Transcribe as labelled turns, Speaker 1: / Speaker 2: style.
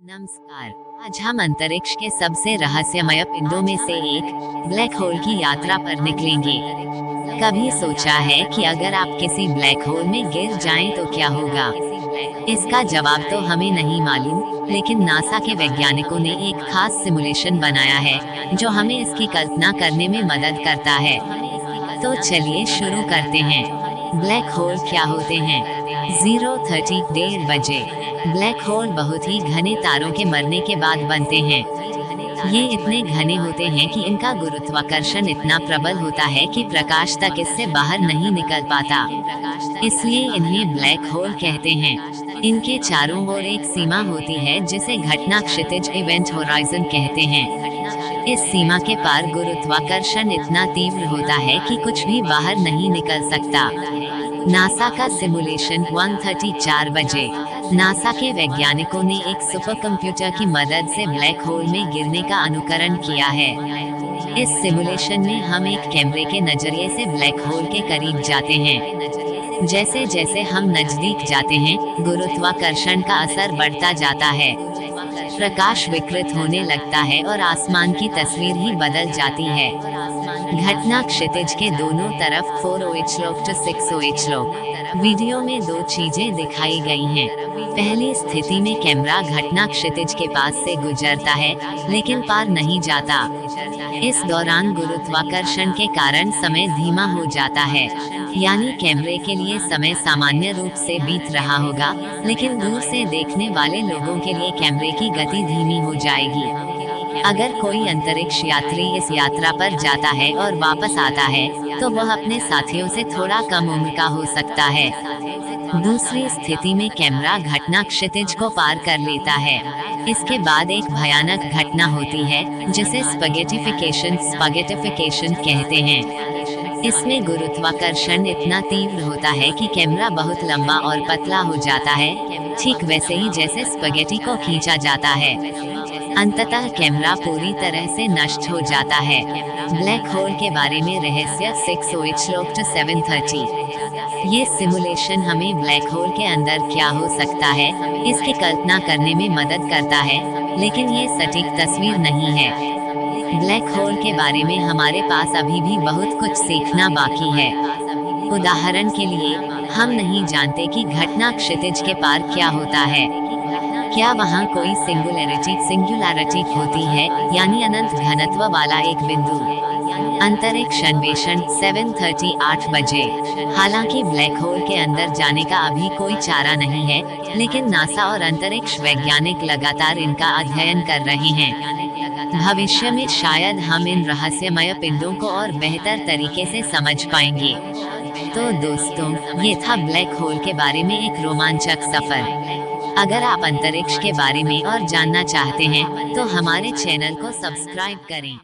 Speaker 1: नमस्कार। आज हम अंतरिक्ष के सबसे रहस्यमय पिंडों में से एक ब्लैक होल की यात्रा पर निकलेंगे। कभी सोचा है कि अगर आप किसी ब्लैक होल में गिर जाएं तो क्या होगा? इसका जवाब तो हमें नहीं मालूम, लेकिन नासा के वैज्ञानिकों ने एक खास सिमुलेशन बनाया है जो हमें इसकी कल्पना करने में मदद करता है। तो चलिए शुरू करते हैं। ब्लैक होल क्या होते हैं? 0:30 1:30 बजे। ब्लैक होल बहुत ही घने तारों के मरने के बाद बनते हैं। ये इतने घने होते हैं कि इनका गुरुत्वाकर्षण इतना प्रबल होता है कि प्रकाश तक इससे बाहर नहीं निकल पाता। इसलिए इन्हें ब्लैक होल कहते हैं। इनके चारों ओर एक सीमा होती है जिसे घटना क्षितिज इवेंट होराइजन कहते हैं। इस सीमा के पार गुरुत्वाकर्षण इतना तीव्र होता है कि कुछ भी बाहर नहीं निकल सकता। नासा का सिमुलेशन 1:30 4 बजे। नासा के वैज्ञानिकों ने एक सुपर कंप्यूटर की मदद से ब्लैक होल में गिरने का अनुकरण किया है। इस सिमुलेशन में हम एक कैमरे के नजरिए से ब्लैक होल के करीब जाते हैं। जैसे जैसे हम नजदीक जाते हैं, गुरुत्वाकर्षण का असर बढ़ता जाता है। प्रकाश विकृत होने लगता है और आसमान की तस्वीर ही बदल जाती है। घटना क्षितिज के दोनों तरफ 4OH लोक to 6OH लोक। वीडियो में दो चीजें दिखाई गई हैं। पहली स्थिति में कैमरा घटना क्षितिज के पास से गुजरता है, लेकिन पार नहीं जाता। इस दौरान गुरुत्वाकर्षण के कारण समय धीमा हो जाता है, यानी कैमरे के लिए समय सामान्य रूप से बीत रहा होगा, लेकिन दूर से देखने वाले लोगों के लिए कैमरे की गति धीमी हो जाएगी। अगर कोई अंतरिक्ष यात्री इस यात्रा पर जाता है और वापस आता है, तो वह अपने साथियों से थोड़ा कम उम्र का हो सकता है। दूसरी स्थिति में कैमरा घटना क्षितिज को पार कर लेता है। इसके बाद एक भयानक घटना होती है जिसे स्पगेटिफिकेशन कहते हैं। इसमें गुरुत्वाकर्षण इतना तीव्र होता है कि कैमरा बहुत लंबा और पतला हो जाता है, ठीक वैसे ही जैसे स्पगेटी को खींचा जाता है। अंततः कैमरा पूरी तरह से नष्ट हो जाता है। ब्लैक होल के बारे में रहस्य 6OH लोक to 7:30। ये सिमुलेशन हमें ब्लैक होल के अंदर क्या हो सकता है, इसकी कल्पना करने में मदद करता है, लेकिन ये सटीक तस्वीर नहीं है। ब्लैक होल के बारे में हमारे पास अभी भी बहुत कुछ सीखना बाकी है। उदाहरण के लिए, हम नहीं जानते कि घटना क्षितिज के पार क्या होता है। क्या वहाँ कोई सिंगुलैरिटी होती है, यानी अनंत घनत्व वाला एक बिंदु? अंतरिक्ष अन्वेषण 7:30 8 बजे। हालांकि ब्लैक होल के अंदर जाने का अभी कोई चारा नहीं है, लेकिन नासा और अंतरिक्ष वैज्ञानिक लगातार इनका अध्ययन कर रहे हैं। भविष्य में शायद हम इन रहस्यमय पिंडों को और बेहतर तरीके से समझ पाएंगे। तो दोस्तों, ये था ब्लैक होल के बारे में एक रोमांचक सफर। अगर आप अंतरिक्ष के बारे में और जानना चाहते हैं, तो हमारे चैनल को सब्सक्राइब करें।